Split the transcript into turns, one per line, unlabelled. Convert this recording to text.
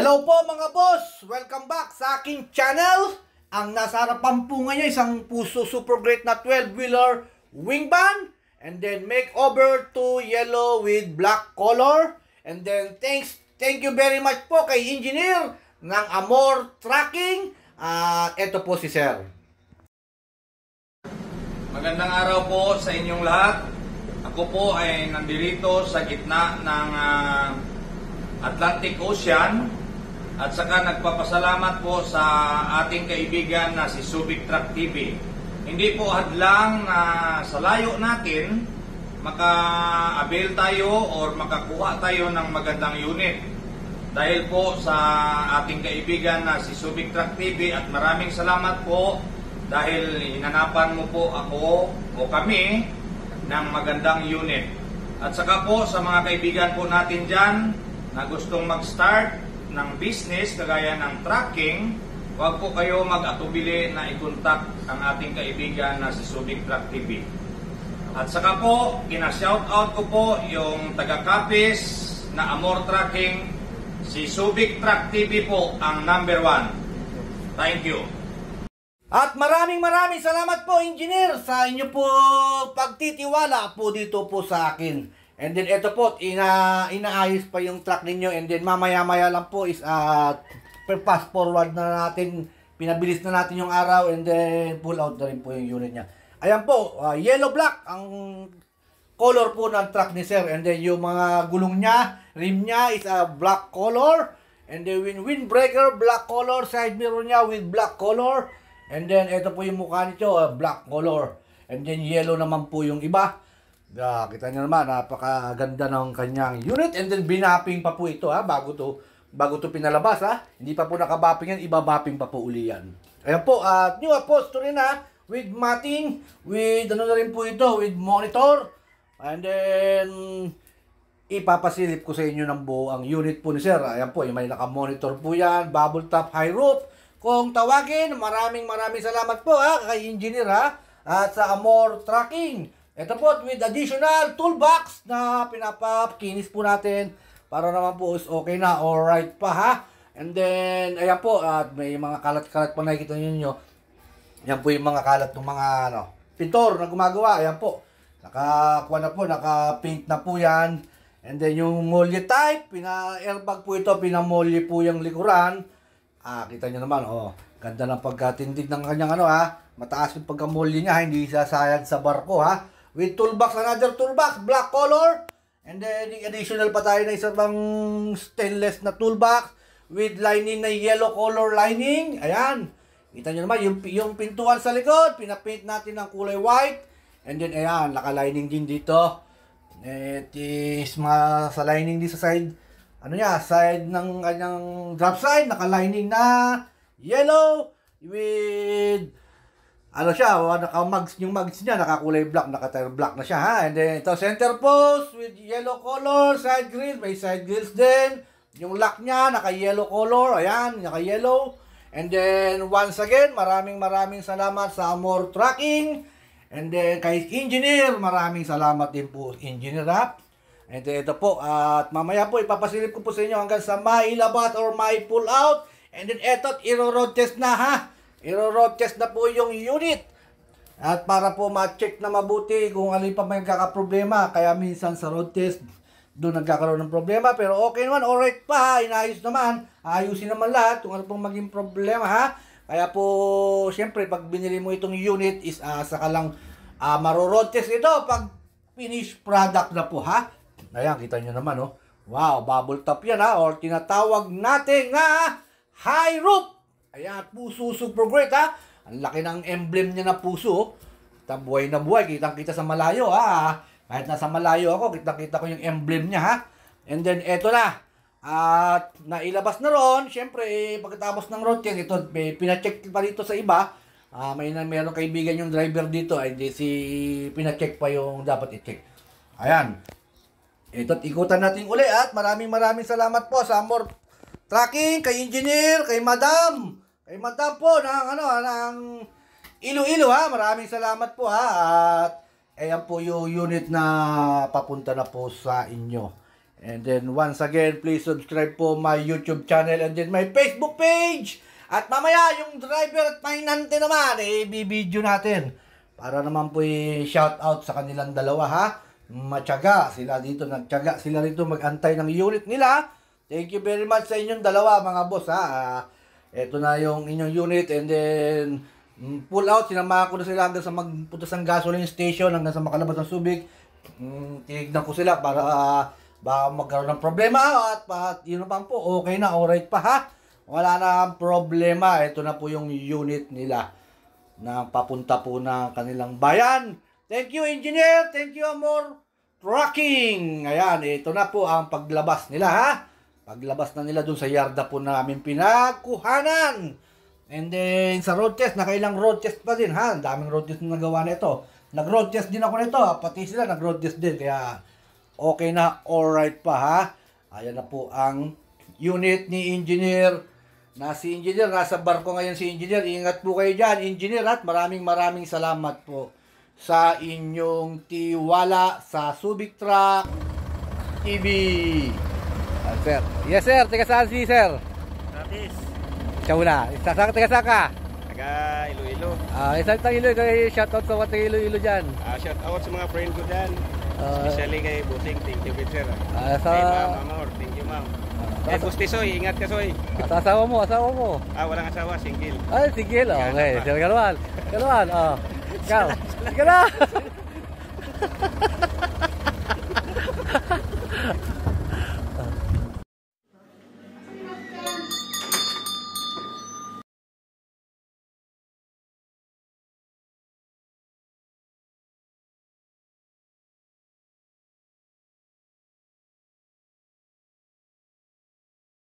Hello po mga boss! Welcome back sa aking channel. Ang nasa harapan po ngayon isang Puso Super Great na 12-wheeler wing van. And then makeover to yellow with black color. And then thank you very much po kay engineer ng Amor Trucking. At ito po si Sir.
Magandang araw po sa inyong lahat. Ako po ay nandito sa gitna ng Atlantic Ocean at saka nagpapasalamat po sa ating kaibigan na si Subic Truck TV. Hindi po hadlang na sa layo natin maka-avail tayo or makakuha tayo ng magandang unit. Dahil po sa ating kaibigan na si Subic Truck TV at maraming salamat po dahil hinanapan mo po ako o kami ng magandang unit. At saka po sa mga kaibigan po natin dyan na gustong mag-start ng business kagaya ng trucking, huwag po kayo mag-atubili na i-contact ang ating kaibigan na si Subic Truck TV. At saka po, ina-shoutout ko po yung taga-Capiz na Amor Trucking, si Subic Truck TV po ang number 1. Thank you.
At maraming salamat po, engineer, sa inyo po pagtitiwala po dito po sa akin. And then ito po, inaayos pa yung truck ninyo. And then mamaya-maya lang po is fast forward na natin, pinabilis na natin yung araw. And then pull out na rin po yung unit niya. Ayan po, yellow black ang color po ng truck ni Sir. And then yung mga gulong niya, rim niya is black color. And then windbreaker, black color. Side mirror niya with black color. And then ito po yung mukha nito, black color. And then yellow naman po yung iba. Kita nyo naman, napakaganda ng kanyang unit. And then binapping pa po ito bago to pinalabas Hindi pa po nakabapping yan, ibabapping pa po uli yan. Ayan po, new upholstery na with matting, with ano na rin po ito, with monitor. And then ipapasilip ko sa inyo ng buo ang unit po ni Sir. Ayan po, may naka-monitor po yan, bubble top, high roof. Kung tawagin, maraming salamat po kay engineer at sa Amor Trucking. Ito po with additional toolbox na pinapakinis po natin para naman po is okay na, alright pa And then, ayan po, at may mga kalat-kalat pa nakikita ninyo. Yan po yung mga kalat ng mga pintor na gumagawa. Ayan po, nakakuha na po, naka-paint na po yan. And then yung molly type, airbag po ito, pinamolly po yung likuran. Kita nyo naman, ganda ng pagkatindig ng kanyang mataas yung pagkamolly niya, hindi sasayad sa barko With toolbox, another toolbox, black color. And then additional pa tayo na isang stainless na toolbox with lining na yellow color lining. Ayan. Kita nyo naman, yung pintuan sa likod, pinapaint natin ng kulay white. And then ayan, naka-lining din dito. It is sa lining din sa side. Side ng kanyang drop side, naka-lining na yellow with yung mags niya, nakakulay black, naka-tire black na siya And then ito, center post with yellow color, side grill, may side grills din. Yung lock niya, naka-yellow color, ayan, naka-yellow. And then once again, maraming salamat sa Amor Trucking. And then kay engineer, maraming salamat din po, engineer And then ito po, at mamaya po, ipapasilip ko po sa inyo hanggang sa mailabat or mai pull out. And then ito, iro-road test na Iro-road test na po yung unit. At para po ma-check na mabuti kung alin pa may nagkakaproblema. Kaya minsan sa road test, doon nagkakaroon ng problema. Pero okay naman, alright pa Inayos naman. Ayusin naman lahat kung ano pong maging problema Kaya po, syempre, pag binili mo itong unit, is saka lang maro-road test ito pag finished product na po Ayan, kita nyo naman Wow, bubble top yan or tinatawag natin na high roof. Ayan, Puso Super Great Ang laki ng emblem niya na puso. Buhay na buhay, kitang-kita sa malayo Kahit nasa malayo ako, kitang-kita ko yung emblem niya And then eto na. At nailabas na ron, syempre pagkatapos ng road test, ito pina-check pa dito sa iba. Meron kaibigan yung driver dito, ay pina-check pa yung dapat i-check. Ayan. Ito, ikutan natin uli at maraming salamat po sa Amor Trucking, kay engineer, kay madam. Kay madam po ng Iloilo Maraming salamat po At ayan po yung unit na papunta na po sa inyo. And then once again, please subscribe po my YouTube channel and then my Facebook page. At mamaya yung driver at pahinante naman, bibidyo natin. Para naman po i-shout out sa kanilang dalawa ha. Matyaga sila dito, nagtyaga sila dito mag-antay ng unit nila. Thank you very much sa inyong dalawa mga boss ha. Ito na yung inyong unit and then pull out, sinamahan ko na sila hanggang sa magpunta sa gasoline station, hanggang sa makalabas ng Subic. Tinignan ko sila para baka magkaroon ng problema at yun na pa po, okay na, alright pa ha. Wala na problema. Ito na po yung unit nila na papunta po ng kanilang bayan. Thank you, engineer. Thank you, Amor Trucking. Ayan, ito na po ang paglabas nila ha. Paglabas na nila dun sa yarda po namin pinagkuhanan. And then sa road test, nakailang road test pa din ha. Ang daming road test na nagawa nito. Nag-road test din ako nito, pati sila nag-road test din. Kaya okay na, alright pa ha. Ayan na po ang unit ni engineer. Si engineer, nasa barko ngayon si engineer. Ingat po kayo dyan, engineer. At maraming salamat po sa inyong tiwala sa Subic Truck TV. Sir. Yes sir, taga saan si sir?
Gratis.
Siya una. Taga saan ka?
Taga Iloilo.
Isang taga Iloilo. Shoutout sa mga taga Iloilo dyan.
Shout out sa mga friend ko dyan. Especially kay Busing. Thank you, sir. Kay Ma'am Amor. Thank you, ma'am. Kay Bustisoy. Ingat ka, Soy.
Asawa mo.
Walang asawa. Single.
Ay, single. Okay. Sir Galwan. Ikaw. Sige na.